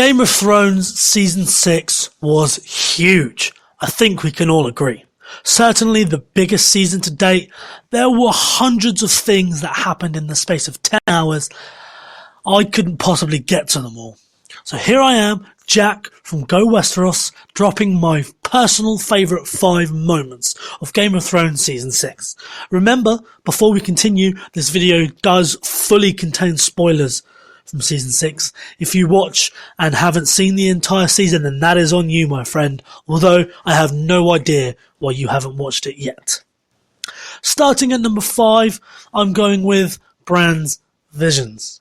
Game of Thrones Season 6 was huge. I think we can all agree. Certainly the biggest season to date. There were hundreds of things that happened in the space of 10 hours. I couldn't possibly get to them all. So here I am, Jack from Go Westeros, dropping my personal favourite 5 moments of Game of Thrones Season 6. Remember, before we continue, this video does fully contain spoilers from Season 6. If you watch and haven't seen the entire season, then that is on you, my friend, although I have no idea why you haven't watched it yet. Starting at number 5, I'm going with Bran's visions.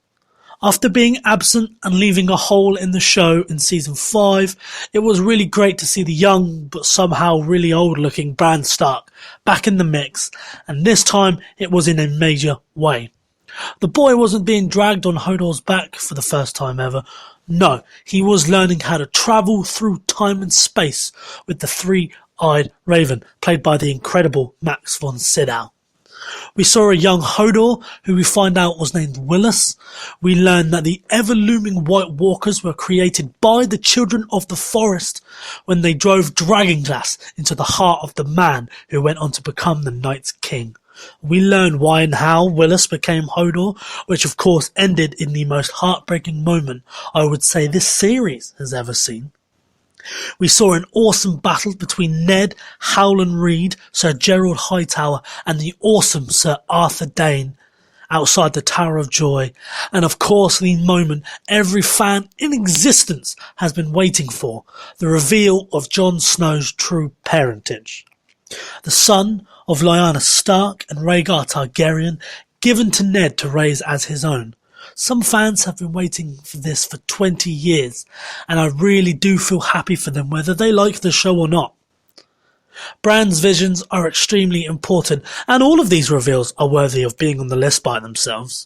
After being absent and leaving a hole in the show in Season 5, it was really great to see the young but somehow really old looking Bran Stark back in the mix, and this time it was in a major way. The boy wasn't being dragged on Hodor's back for the first time ever. No, he was learning how to travel through time and space with the three-eyed raven, played by the incredible Max von Sydow. We saw a young Hodor, who we find out was named Willis. We learned that the ever-looming White Walkers were created by the Children of the Forest when they drove Dragonglass into the heart of the man who went on to become the Night's King. We learned why and how Willis became Hodor, which of course ended in the most heartbreaking moment I would say this series has ever seen. We saw an awesome battle between Ned, Howland Reed, Sir Gerald Hightower and the awesome Sir Arthur Dayne outside the Tower of Joy, and of course the moment every fan in existence has been waiting for, the reveal of Jon Snow's true parentage. The son of Lyanna Stark and Rhaegar Targaryen, given to Ned to raise as his own. Some fans have been waiting for this for 20 years, and I really do feel happy for them whether they like the show or not. Bran's visions are extremely important, and all of these reveals are worthy of being on the list by themselves.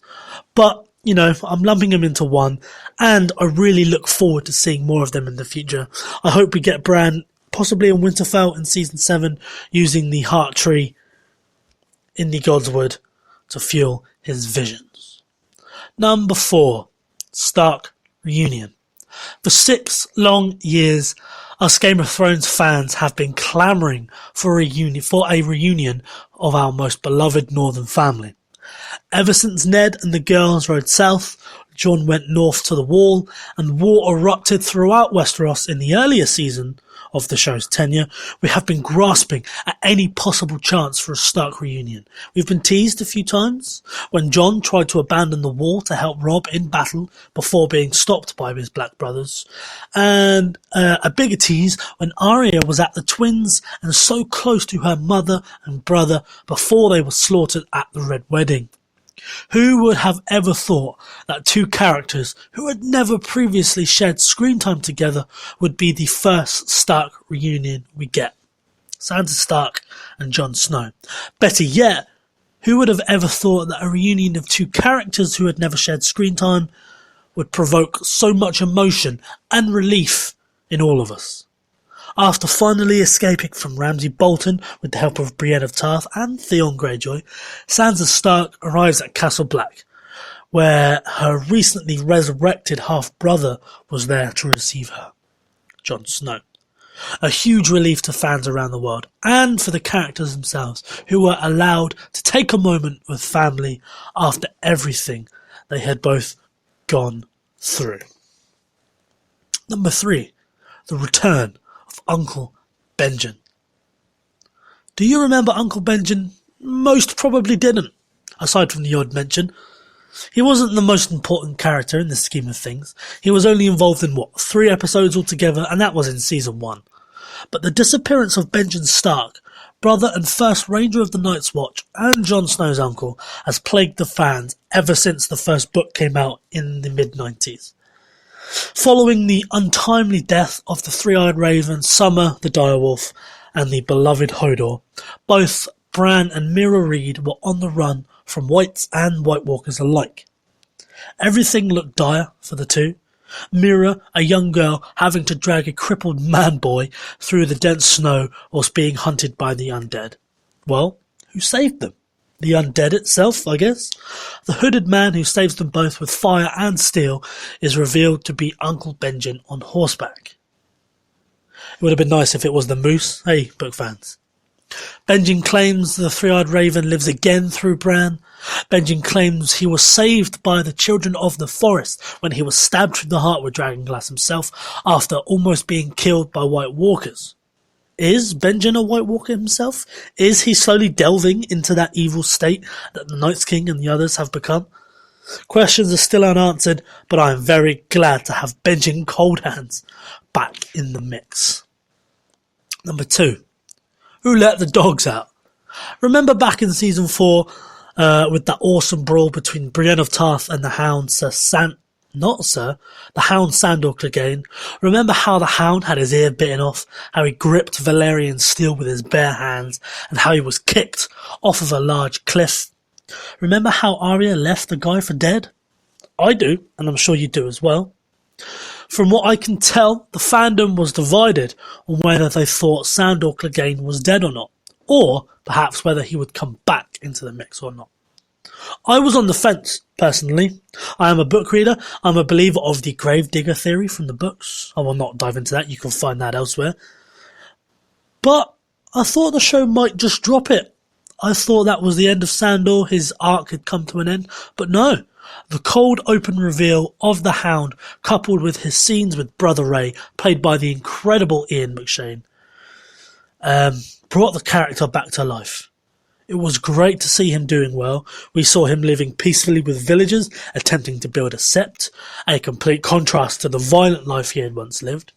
But, you know, I'm lumping them into one, and I really look forward to seeing more of them in the future. I hope we get Bran possibly in Winterfell in Season 7, using the Heart Tree in the Godswood to fuel his visions. Number 4, Stark Reunion. For 6 long years, us Game of Thrones fans have been clamouring for a reunion of our most beloved northern family. Ever since Ned and the girls rode south, Jon went north to the Wall, and war erupted throughout Westeros in the earlier season of the show's tenure, we have been grasping at any possible chance for a Stark reunion. We've been teased a few times when Jon tried to abandon the Wall to help Robb in battle before being stopped by his black brothers, and a bigger tease when Arya was at the twins and so close to her mother and brother before they were slaughtered at the Red Wedding. Who would have ever thought that 2 characters who had never previously shared screen time together would be the first Stark reunion we get? Sansa Stark and Jon Snow. Better yet, who would have ever thought that a reunion of 2 characters who had never shared screen time would provoke so much emotion and relief in all of us? After finally escaping from Ramsay Bolton with the help of Brienne of Tarth and Theon Greyjoy, Sansa Stark arrives at Castle Black, where her recently resurrected half-brother was there to receive her, Jon Snow. A huge relief to fans around the world, and for the characters themselves, who were allowed to take a moment with family after everything they had both gone through. Number 3, the return of Uncle Benjen. Do you remember Uncle Benjen? Most probably didn't, aside from the odd mention. He wasn't the most important character in the scheme of things. He was only involved in, 3 episodes altogether, and that was in Season 1. But the disappearance of Benjen Stark, brother and first Ranger of the Night's Watch, and Jon Snow's uncle, has plagued the fans ever since the first book came out in the mid-90s. Following the untimely death of the Three-Eyed Raven, Summer the Direwolf, and the beloved Hodor, both Bran and Meera Reed were on the run from Whites and White Walkers alike. Everything looked dire for the two. Meera, a young girl, having to drag a crippled man-boy through the dense snow whilst being hunted by the undead. Well, who saved them? the undead itself, I guess. The hooded man who saves them both with fire and steel is revealed to be Uncle Benjen on horseback. It would have been nice if it was the moose. Hey, book fans. Benjen claims the three-eyed raven lives again through Bran. Benjen claims he was saved by the children of the forest when he was stabbed through the heart with Dragonglass himself after almost being killed by White Walkers. Is Benjen a White Walker himself? Is he slowly delving into that evil state that the Night's King and the others have become? Questions are still unanswered, but I am very glad to have Benjen Coldhands back in the mix. Number 2. Who let the dogs out? Remember back in Season 4 with that awesome brawl between Brienne of Tarth and the Hound the Hound Sandor Clegane. Remember how the Hound had his ear bitten off, how he gripped Valerian's steel with his bare hands, and how he was kicked off of a large cliff? Remember how Arya left the guy for dead? I do, and I'm sure you do as well. From what I can tell, the fandom was divided on whether they thought Sandor Clegane was dead or not, or perhaps whether he would come back into the mix or not. I was on the fence, personally. I am a book reader. I'm a believer of the gravedigger theory from the books. I will not dive into that. You can find that elsewhere. But I thought the show might just drop it. I thought that was the end of Sandor. His arc had come to an end. But no. The cold open reveal of the Hound, coupled with his scenes with Brother Ray, played by the incredible Ian McShane, brought the character back to life. It was great to see him doing well. We saw him living peacefully with villagers, attempting to build a sept, a complete contrast to the violent life he had once lived.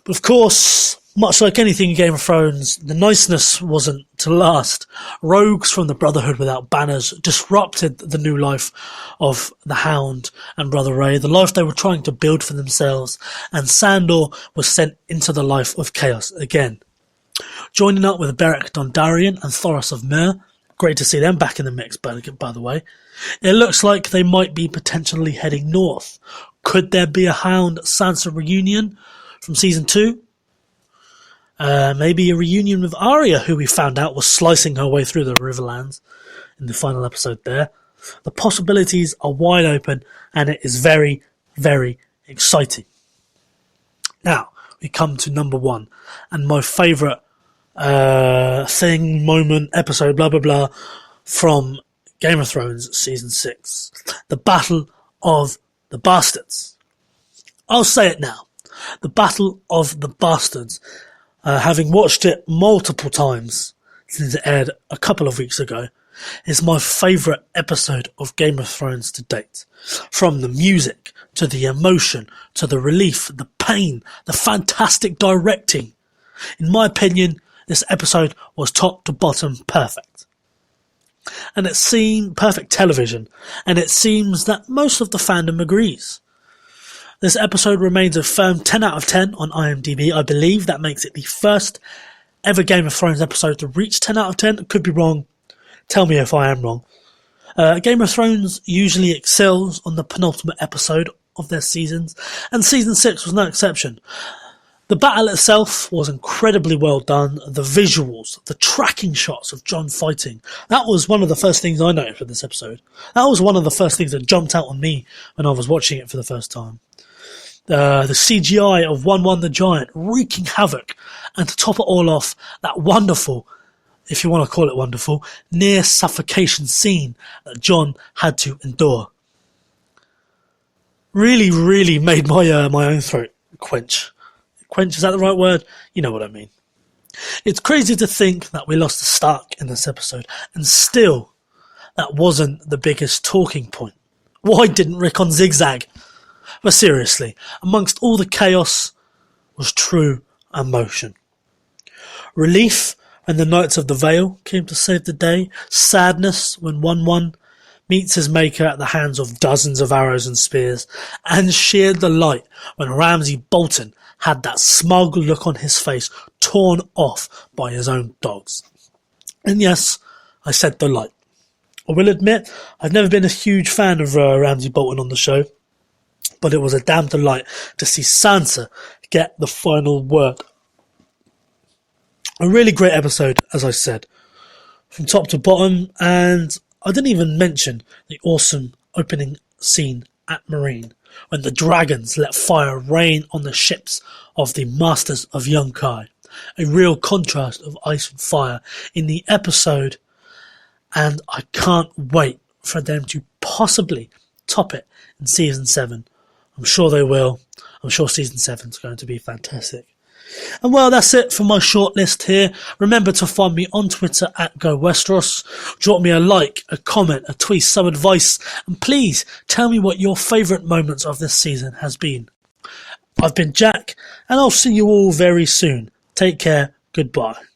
But of course, much like anything in Game of Thrones, the niceness wasn't to last. Rogues from the Brotherhood without banners disrupted the new life of the Hound and Brother Ray, the life they were trying to build for themselves, and Sandor was sent into the life of chaos again. Joining up with Beric Dondarrion and Thoros of Myr, great to see them back in the mix, by the way. It looks like they might be potentially heading north. Could there be a Hound Sansa reunion from Season 2? Maybe a reunion with Arya, who we found out was slicing her way through the Riverlands in the final episode there. The possibilities are wide open, and it is very, very exciting. Now, we come to number 1, and my favourite thing, moment, episode, blah, blah, blah, from Game of Thrones Season 6. The Battle of the Bastards. I'll say it now. The Battle of the Bastards. Having watched it multiple times since it aired a couple of weeks ago, is my favourite episode of Game of Thrones to date. From the music, to the emotion, to the relief, the pain, the fantastic directing. In my opinion, this episode was top to bottom perfect. And it seemed perfect television, and it seems that most of the fandom agrees. This episode remains a firm 10 out of 10 on IMDb. I believe that makes it the first ever Game of Thrones episode to reach 10 out of 10. Could be wrong. Tell me if I am wrong. Game of Thrones usually excels on the penultimate episode of their seasons, and Season 6 was no exception. The battle itself was incredibly well done. The visuals, the tracking shots of Jon fighting, that was one of the first things I noticed with this episode. That was one of the first things that jumped out on me when I was watching it for the first time. The CGI of 1-1 the Giant wreaking havoc, and to top it all off, that wonderful, if you want to call it wonderful, near suffocation scene that Jon had to endure. Really, really made my my own throat quench. Quench, is that the right word? You know what I mean. It's crazy to think that we lost a Stark in this episode, and still, that wasn't the biggest talking point. Why didn't Rickon zigzag? But seriously, amongst all the chaos was true emotion. Relief when the Knights of the Vale came to save the day. Sadness when 1-1 meets his maker at the hands of dozens of arrows and spears. And sheer delight when Ramsay Bolton had that smug look on his face torn off by his own dogs. And yes, I said delight. I will admit, I've never been a huge fan of Ramsay Bolton on the show, but it was a damn delight to see Sansa get the final word. A really great episode, as I said. from top to bottom, and I didn't even mention the awesome opening scene at Marine, when the dragons let fire rain on the ships of the Masters of Yunkai. A real contrast of ice and fire in the episode, and I can't wait for them to possibly top it in Season 7. I'm sure they will. I'm sure Season 7 is going to be fantastic. And well, that's it for my short list here. Remember to find me on Twitter at GoWesteros. Drop me a like, a comment, a tweet, some advice, and please tell me what your favourite moments of this season has been. I've been Jack, and I'll see you all very soon. Take care. Goodbye.